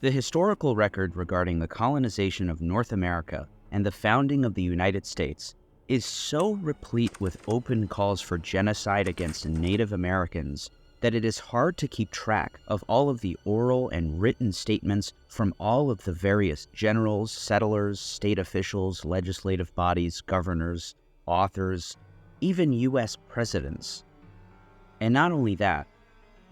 The historical record regarding the colonization of North America and the founding of the United States is so replete with open calls for genocide against Native Americans that it is hard to keep track of all of the oral and written statements from all of the various generals, settlers, state officials, legislative bodies, governors, authors, even U.S. presidents. And not only that,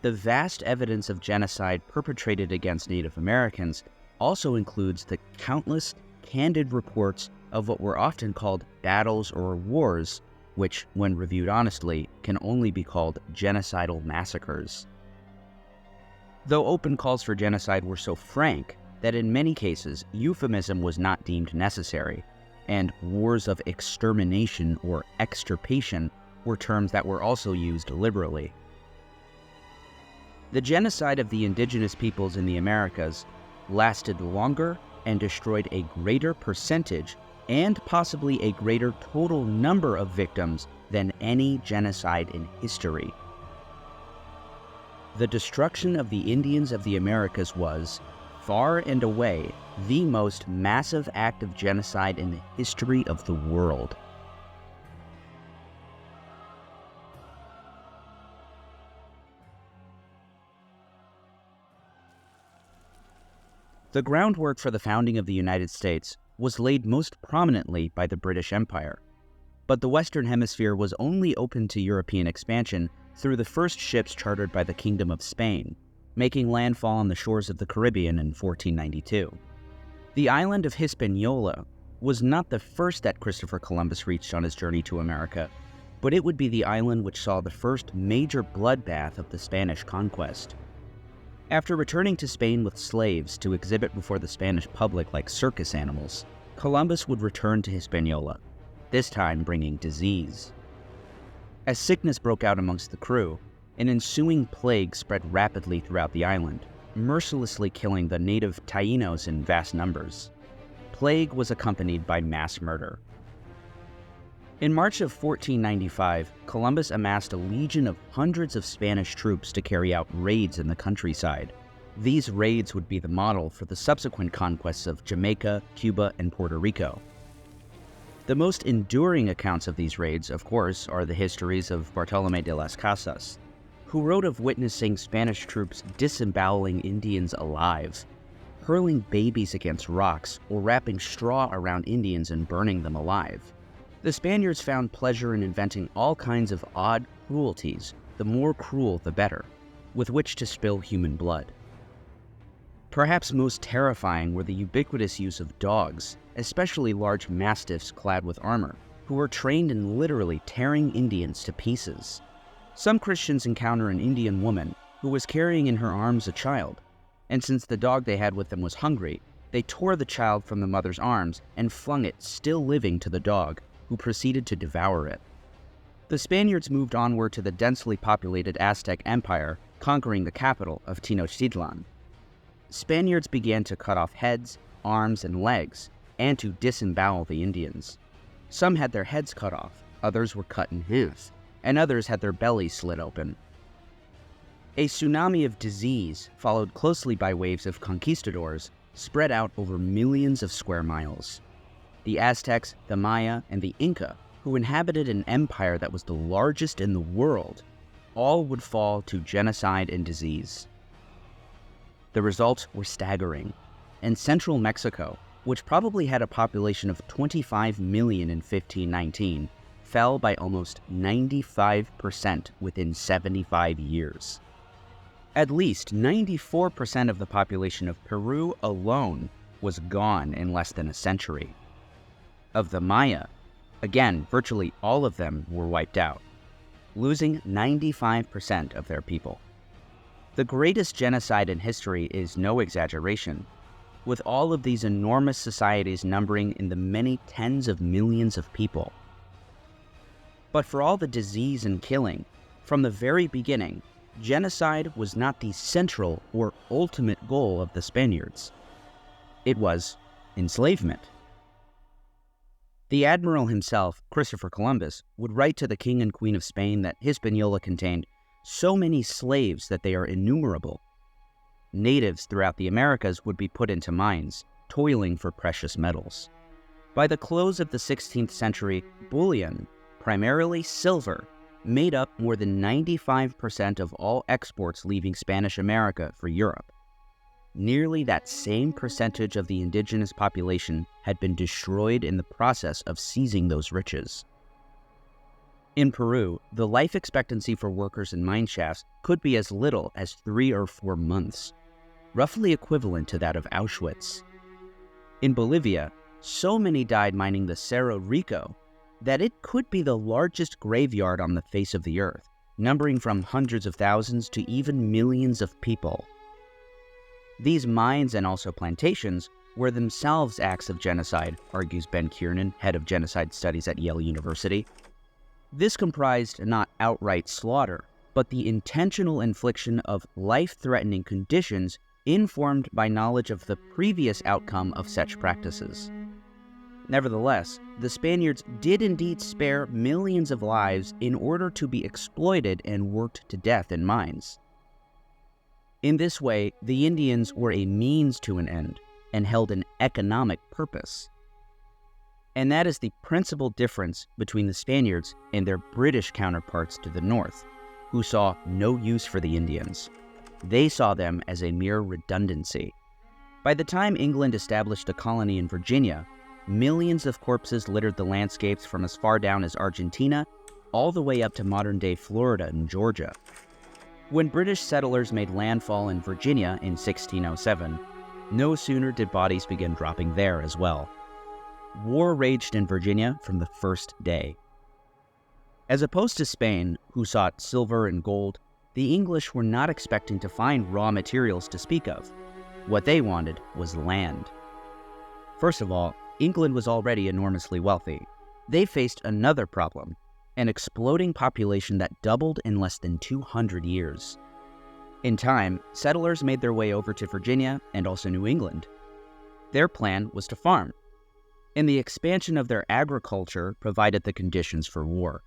the vast evidence of genocide perpetrated against Native Americans also includes the countless, candid reports of what were often called battles or wars, which, when reviewed honestly, can only be called genocidal massacres. Though open calls for genocide were so frank that in many cases euphemism was not deemed necessary, and wars of extermination or extirpation were terms that were also used liberally. The genocide of the indigenous peoples in the Americas lasted longer and destroyed a greater percentage and possibly a greater total number of victims than any genocide in history. The destruction of the Indians of the Americas was, far and away, the most massive act of genocide in the history of the world. The groundwork for the founding of the United States was laid most prominently by the British Empire, but the Western Hemisphere was only open to European expansion through the first ships chartered by the Kingdom of Spain, making landfall on the shores of the Caribbean in 1492. The island of Hispaniola was not the first that Christopher Columbus reached on his journey to America, but it would be the island which saw the first major bloodbath of the Spanish conquest. After returning to Spain with slaves to exhibit before the Spanish public like circus animals, Columbus would return to Hispaniola, this time bringing disease. As sickness broke out amongst the crew, an ensuing plague spread rapidly throughout the island, mercilessly killing the native Taínos in vast numbers. Plague was accompanied by mass murder. In March of 1495, Columbus amassed a legion of hundreds of Spanish troops to carry out raids in the countryside. These raids would be the model for the subsequent conquests of Jamaica, Cuba, and Puerto Rico. The most enduring accounts of these raids, of course, are the histories of Bartolomé de las Casas, who wrote of witnessing Spanish troops disemboweling Indians alive, hurling babies against rocks, or wrapping straw around Indians and burning them alive. The Spaniards found pleasure in inventing all kinds of odd cruelties, the more cruel the better, with which to spill human blood. Perhaps most terrifying were the ubiquitous use of dogs, especially large mastiffs clad with armor, who were trained in literally tearing Indians to pieces. Some Christians encounter an Indian woman who was carrying in her arms a child, and since the dog they had with them was hungry, they tore the child from the mother's arms and flung it still living to the dog, who proceeded to devour it. The Spaniards moved onward to the densely populated Aztec Empire, conquering the capital of Tenochtitlan. Spaniards began to cut off heads, arms, and legs, and to disembowel the Indians. Some had their heads cut off, others were cut in half, and others had their bellies slit open. A tsunami of disease, followed closely by waves of conquistadors, spread out over millions of square miles. The Aztecs, the Maya, and the Inca, who inhabited an empire that was the largest in the world, all would fall to genocide and disease. The results were staggering, and central Mexico, which probably had a population of 25 million in 1519, fell by almost 95% within 75 years. At least 94% of the population of Peru alone was gone in less than a century. Of the Maya, again, virtually all of them were wiped out, losing 95% of their people. The greatest genocide in history is no exaggeration, with all of these enormous societies numbering in the many tens of millions of people. But for all the disease and killing, from the very beginning, genocide was not the central or ultimate goal of the Spaniards. It was enslavement. The admiral himself, Christopher Columbus, would write to the King and Queen of Spain that Hispaniola contained so many slaves that they are innumerable. natives throughout the Americas would be put into mines, toiling for precious metals. By the close of the 16th century, bullion, primarily silver, made up more than 95% of all exports leaving Spanish America for Europe. Nearly that same percentage of the indigenous population had been destroyed in the process of seizing those riches. In Peru, the life expectancy for workers in mine shafts could be as little as 3 or 4 months, roughly equivalent to that of Auschwitz. In Bolivia, so many died mining the Cerro Rico that it could be the largest graveyard on the face of the earth, numbering from hundreds of thousands to even millions of people. These mines and also plantations were themselves acts of genocide, argues Ben Kiernan, head of genocide studies at Yale University. This comprised not outright slaughter, but the intentional infliction of life-threatening conditions informed by knowledge of the previous outcome of such practices. Nevertheless, the Spaniards did indeed spare millions of lives in order to be exploited and worked to death in mines. In this way, the Indians were a means to an end and held an economic purpose. And that is the principal difference between the Spaniards and their British counterparts to the north, who saw no use for the Indians. They saw them as a mere redundancy. By the time England established a colony in Virginia, millions of corpses littered the landscapes from as far down as Argentina all the way up to modern-day Florida and Georgia. When British settlers made landfall in Virginia in 1607, no sooner did bodies begin dropping there as well. War raged in Virginia from the first day. As opposed to Spain, who sought silver and gold, the English were not expecting to find raw materials to speak of. What they wanted was land. First of all, England was already enormously wealthy. They faced another problem, an exploding population that doubled in less than 200 years. In time, settlers made their way over to Virginia and also New England. Their plan was to farm, and the expansion of their agriculture provided the conditions for war.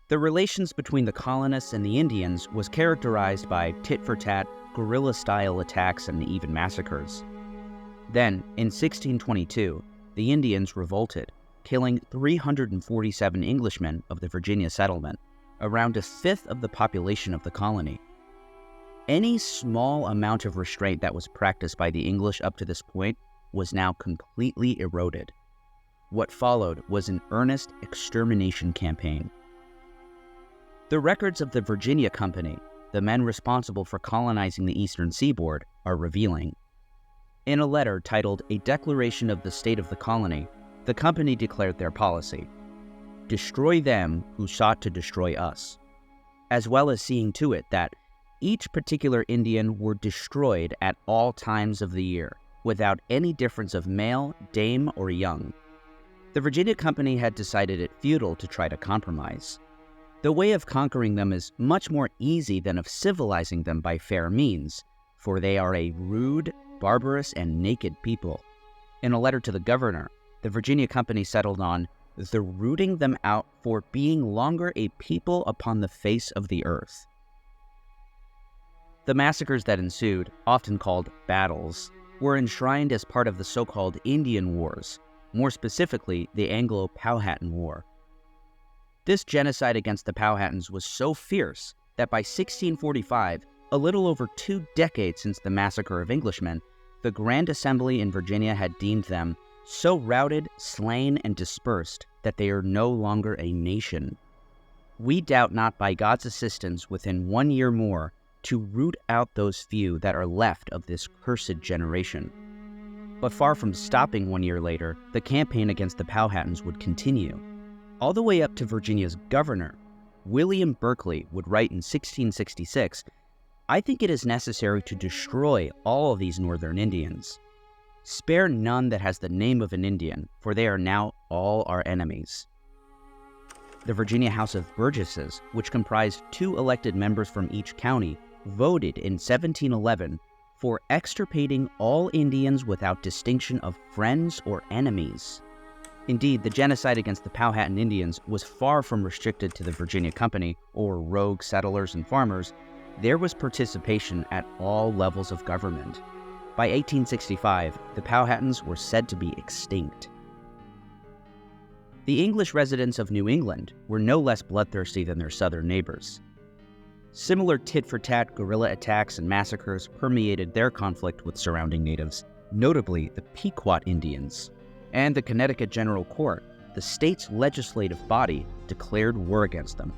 The relations between the colonists and the Indians was characterized by tit-for-tat, guerrilla-style attacks and even massacres. Then, in 1622, the Indians revolted, killing 347 Englishmen of the Virginia settlement, around a fifth of the population of the colony. Any small amount of restraint that was practiced by the English up to this point was now completely eroded. What followed was an earnest extermination campaign. The records of the Virginia Company, the men responsible for colonizing the eastern seaboard, are revealing. In a letter titled A Declaration of the State of the Colony, the company declared their policy: destroy them who sought to destroy us, as well as seeing to it that each particular Indian were destroyed at all times of the year, without any difference of male, dame, or young. The Virginia Company had decided it futile to try to compromise. The way of conquering them is much more easy than of civilizing them by fair means, for they are a rude, barbarous, and naked people. In a letter to the governor, the Virginia Company settled on the rooting them out for being longer a people upon the face of the earth. The massacres that ensued, often called battles, were enshrined as part of the so-called Indian Wars, more specifically the Anglo-Powhatan War. This genocide against the Powhatans was so fierce that by 1645, a little over 2 decades since the massacre of Englishmen, the Grand Assembly in Virginia had deemed them so routed, slain, and dispersed that they are no longer a nation. We doubt not by God's assistance within 1 year more to root out those few that are left of this cursed generation. But far from stopping 1 year later, the campaign against the Powhatans would continue. All the way up to Virginia's governor, William Berkeley, would write in 1666, "I think it is necessary to destroy all of these northern Indians. Spare none that has the name of an Indian, for they are now all our enemies." The Virginia House of Burgesses, which comprised 2 elected members from each county, voted in 1711 for extirpating all Indians without distinction of friends or enemies. Indeed, the genocide against the Powhatan Indians was far from restricted to the Virginia Company or rogue settlers and farmers, there was participation at all levels of government. By 1865, the Powhatans were said to be extinct. The English residents of New England were no less bloodthirsty than their southern neighbors. Similar tit-for-tat guerrilla attacks and massacres permeated their conflict with surrounding natives, notably the Pequot Indians. And the Connecticut General Court, the state's legislative body, declared war against them.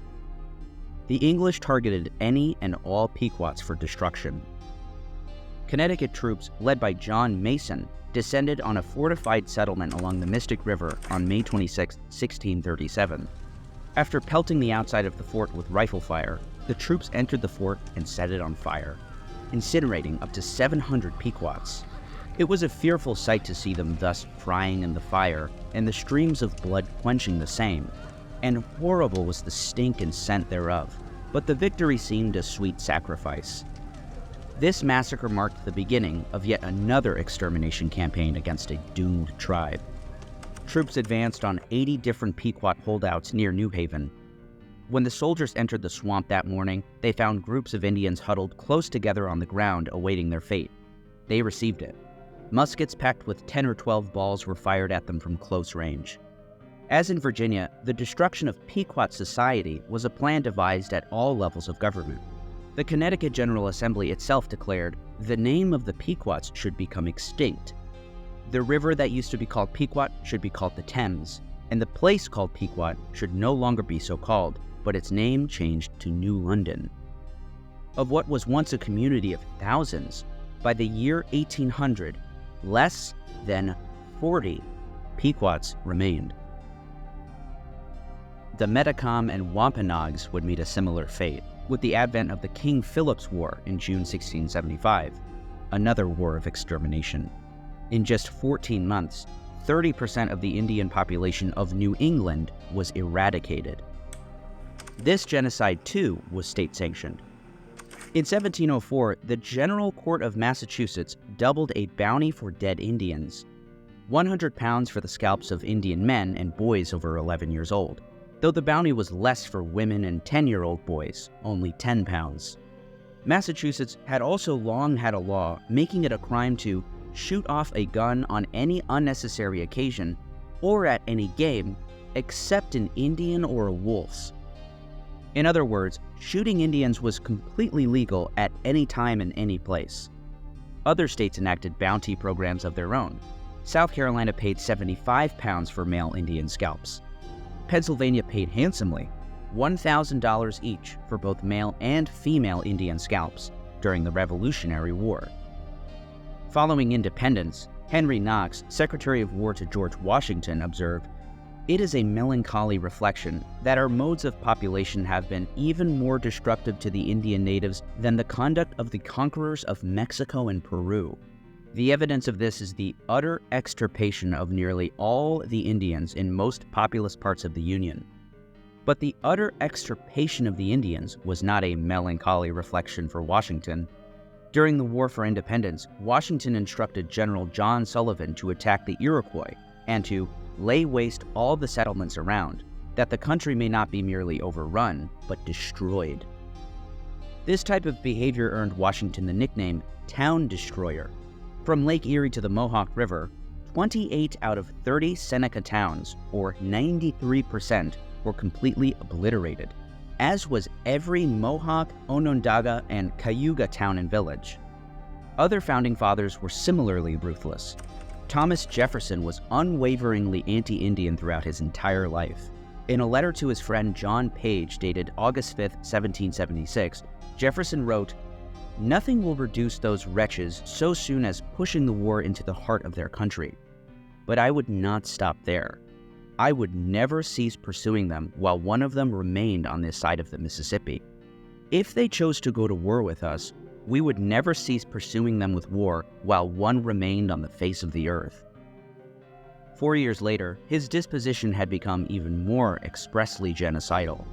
The English targeted any and all Pequots for destruction. Connecticut troops, led by John Mason, descended on a fortified settlement along the Mystic River on May 26, 1637. After pelting the outside of the fort with rifle fire, the troops entered the fort and set it on fire, incinerating up to 700 Pequots. It was a fearful sight to see them thus frying in the fire, and the streams of blood quenching the same, and horrible was the stink and scent thereof, but the victory seemed a sweet sacrifice. This massacre marked the beginning of yet another extermination campaign against a doomed tribe. Troops advanced on 80 different Pequot holdouts near New Haven. When the soldiers entered the swamp that morning, they found groups of Indians huddled close together on the ground awaiting their fate. They received it. Muskets packed with 10 or 12 balls were fired at them from close range. As in Virginia, the destruction of Pequot society was a plan devised at all levels of government. The Connecticut General Assembly itself declared the name of the Pequots should become extinct. The river that used to be called Pequot should be called the Thames, and the place called Pequot should no longer be so called, but its name changed to New London. Of what was once a community of thousands, by the year 1800, less than 40 Pequots remained. The Metacom and Wampanoags would meet a similar fate with the advent of the King Philip's War in June 1675, another war of extermination. In just 14 months, 30% of the Indian population of New England was eradicated. This genocide, too, was state-sanctioned. In 1704, the General Court of Massachusetts doubled a bounty for dead Indians, 100 pounds for the scalps of Indian men and boys over 11 years old, though the bounty was less for women and 10-year-old boys, only 10 pounds. Massachusetts had also long had a law making it a crime to shoot off a gun on any unnecessary occasion or at any game except an Indian or a wolf's. In other words, shooting Indians was completely legal at any time and any place. Other states enacted bounty programs of their own. South Carolina paid 75 pounds for male Indian scalps. Pennsylvania paid handsomely, $1,000 each for both male and female Indian scalps during the Revolutionary War. Following independence, Henry Knox, Secretary of War to George Washington, observed, "It is a melancholy reflection that our modes of population have been even more destructive to the Indian natives than the conduct of the conquerors of Mexico and Peru. The evidence of this is the utter extirpation of nearly all the Indians in most populous parts of the Union." But the utter extirpation of the Indians was not a melancholy reflection for Washington. During the War for Independence, Washington instructed General John Sullivan to attack the Iroquois and to lay waste all the settlements around, that the country may not be merely overrun, but destroyed. This type of behavior earned Washington the nickname Town Destroyer. From Lake Erie to the Mohawk River, 28 out of 30 Seneca towns, or 93%, were completely obliterated, as was every Mohawk, Onondaga, and Cayuga town and village. Other founding fathers were similarly ruthless. Thomas Jefferson was unwaveringly anti-Indian throughout his entire life. In a letter to his friend John Page dated August 5, 1776, Jefferson wrote, "Nothing will reduce those wretches so soon as pushing the war into the heart of their country. But I would not stop there. I would never cease pursuing them while one of them remained on this side of the Mississippi. If they chose to go to war with us, we would never cease pursuing them with war while one remained on the face of the earth." 4 years later, his disposition had become even more expressly genocidal.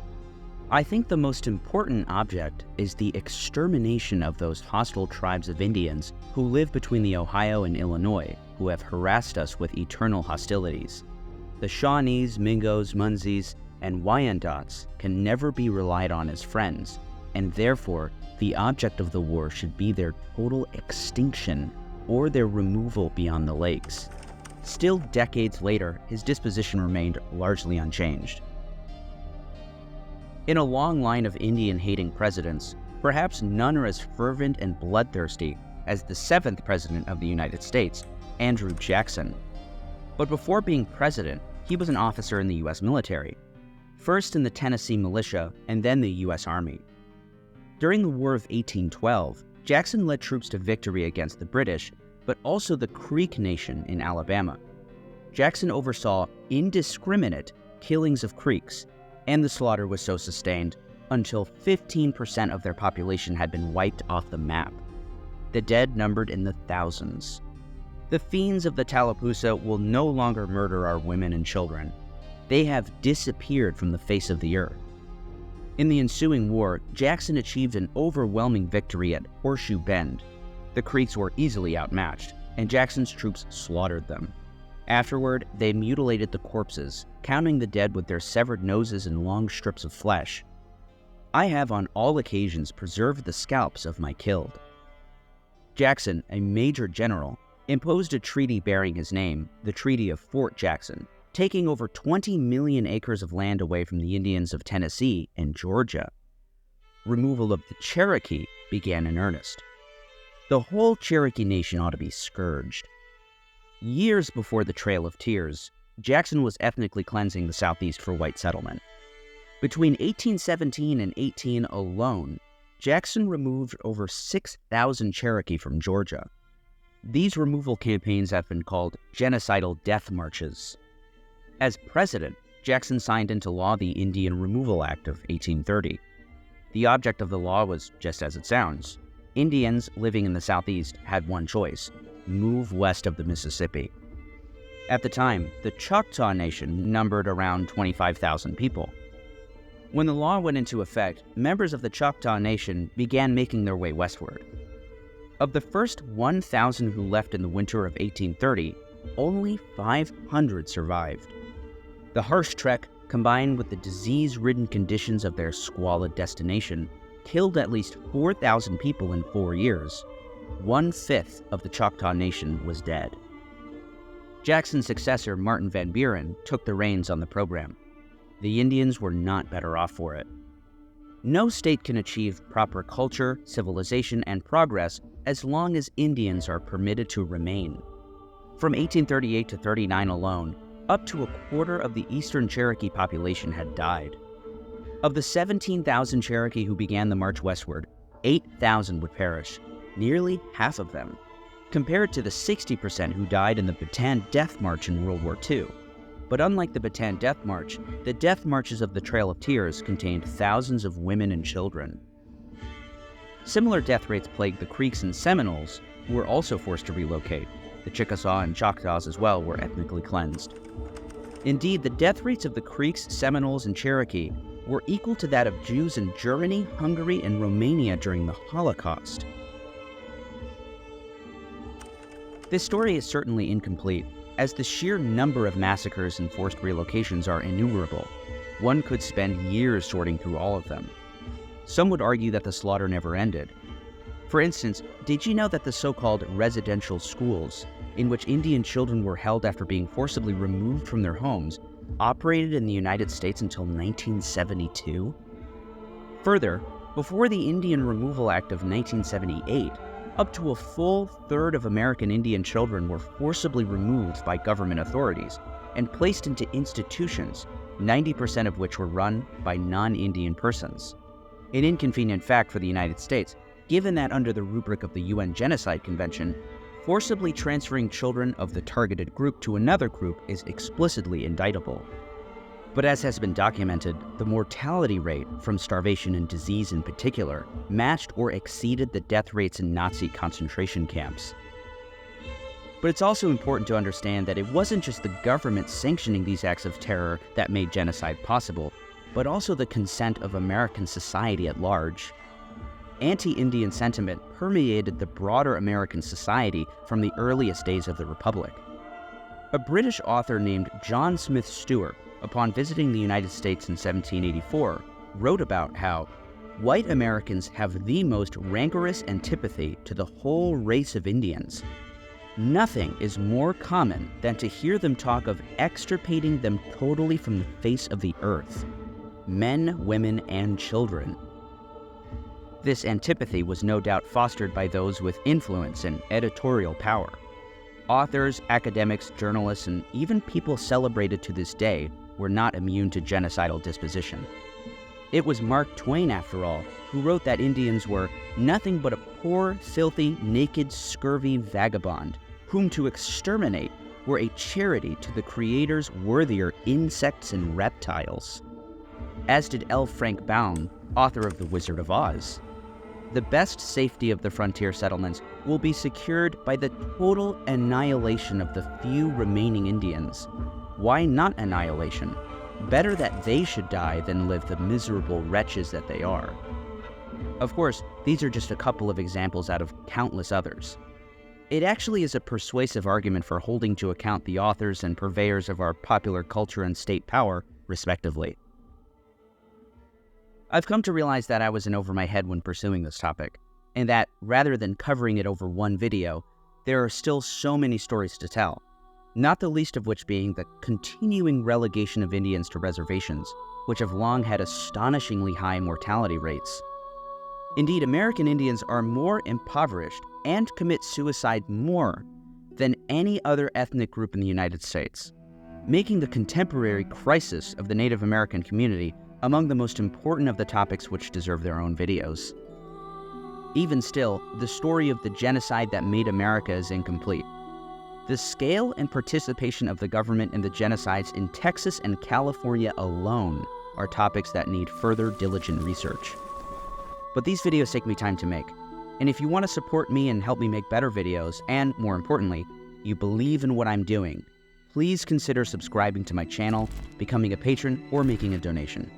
I think the most important object is the extermination of those hostile tribes of Indians who live between the Ohio and Illinois, who have harassed us with eternal hostilities. The Shawnees, Mingos, Munsees, and Wyandots can never be relied on as friends, and therefore the object of the war should be their total extinction or their removal beyond the lakes. Still, decades later, his disposition remained largely unchanged. In a long line of Indian-hating presidents, perhaps none are as fervent and bloodthirsty as the 7th President of the United States, Andrew Jackson. But before being president, he was an officer in the U.S. military, first in the Tennessee militia and then the U.S. Army. During the War of 1812, Jackson led troops to victory against the British, but also the Creek Nation in Alabama. Jackson oversaw indiscriminate killings of Creeks, and the slaughter was so sustained until 15% of their population had been wiped off the map. The dead numbered in the thousands. The fiends of the Tallapoosa will no longer murder our women and children. They have disappeared from the face of the earth. In the ensuing war, Jackson achieved an overwhelming victory at Horseshoe Bend. The Creeks were easily outmatched, and Jackson's troops slaughtered them. Afterward, they mutilated the corpses, counting the dead with their severed noses and long strips of flesh. I have on all occasions preserved the scalps of my killed. Jackson, a major general, imposed a treaty bearing his name, the Treaty of Fort Jackson, taking over 20 million acres of land away from the Indians of Tennessee and Georgia. Removal of the Cherokee began in earnest. The whole Cherokee Nation ought to be scourged. Years before the Trail of Tears, Jackson was ethnically cleansing the Southeast for white settlement. Between 1817 and 18 alone, Jackson removed over 6,000 Cherokee from Georgia. These removal campaigns have been called genocidal death marches. As president, Jackson signed into law the Indian Removal Act of 1830. The object of the law was just as it sounds. Indians living in the Southeast had one choice: move west of the Mississippi. At the time, the Choctaw Nation numbered around 25,000 people. When the law went into effect, members of the Choctaw Nation began making their way westward. Of the first 1,000 who left in the winter of 1830, only 500 survived. The harsh trek, combined with the disease-ridden conditions of their squalid destination, killed at least 4,000 people in 4 years. 1/5 of the Choctaw Nation was dead. Jackson's successor, Martin Van Buren, took the reins on the program. The Indians were not better off for it. No state can achieve proper culture, civilization, and progress as long as Indians are permitted to remain. From 1838 to 39 alone, up to a quarter of the eastern Cherokee population had died. Of the 17,000 Cherokee who began the march westward, 8,000 would perish, nearly half of them, compared to the 60% who died in the Bataan Death March in World War II. But unlike the Bataan Death March, the death marches of the Trail of Tears contained thousands of women and children. Similar death rates plagued the Creeks and Seminoles, who were also forced to relocate. The Chickasaw and Choctaws as well were ethnically cleansed. Indeed, the death rates of the Creeks, Seminoles, and Cherokee were equal to that of Jews in Germany, Hungary, and Romania during the Holocaust. This story is certainly incomplete, as the sheer number of massacres and forced relocations are innumerable. One could spend years sorting through all of them. Some would argue that the slaughter never ended. For instance, did you know that the so-called residential schools, in which Indian children were held after being forcibly removed from their homes, operated in the United States until 1972? Further, before the Indian Removal Act of 1978, up to a full third of American Indian children were forcibly removed by government authorities and placed into institutions, 90% of which were run by non-Indian persons. An inconvenient fact for the United States, given that under the rubric of the UN Genocide Convention, forcibly transferring children of the targeted group to another group is explicitly indictable. But as has been documented, the mortality rate from starvation and disease in particular matched or exceeded the death rates in Nazi concentration camps. But it's also important to understand that it wasn't just the government sanctioning these acts of terror that made genocide possible, but also the consent of American society at large. Anti-Indian sentiment permeated the broader American society from the earliest days of the Republic. A British author named John Smith Stewart, upon visiting the United States in 1784, wrote about how white Americans have the most rancorous antipathy to the whole race of Indians. Nothing is more common than to hear them talk of extirpating them totally from the face of the earth, men, women, and children. This antipathy was no doubt fostered by those with influence and editorial power. Authors, academics, journalists, and even people celebrated to this day were not immune to genocidal disposition. It was Mark Twain, after all, who wrote that Indians were nothing but a poor, filthy, naked, scurvy vagabond, whom to exterminate were a charity to the Creator's worthier insects and reptiles. As did L. Frank Baum, author of The Wizard of Oz. The best safety of the frontier settlements will be secured by the total annihilation of the few remaining Indians. Why not annihilation? Better that they should die than live the miserable wretches that they are. Of course, these are just a couple of examples out of countless others. It actually is a persuasive argument for holding to account the authors and purveyors of our popular culture and state power, respectively. I've come to realize that I was in over my head when pursuing this topic, and that rather than covering it over one video, there are still so many stories to tell, not the least of which being the continuing relegation of Indians to reservations, which have long had astonishingly high mortality rates. Indeed, American Indians are more impoverished and commit suicide more than any other ethnic group in the United States, making the contemporary crisis of the Native American community among the most important of the topics which deserve their own videos. Even still, the story of the genocide that made America is incomplete. The scale and participation of the government in the genocides in Texas and California alone are topics that need further diligent research. But these videos take me time to make, and if you want to support me and help me make better videos, and more importantly, you believe in what I'm doing, please consider subscribing to my channel, becoming a patron, or making a donation.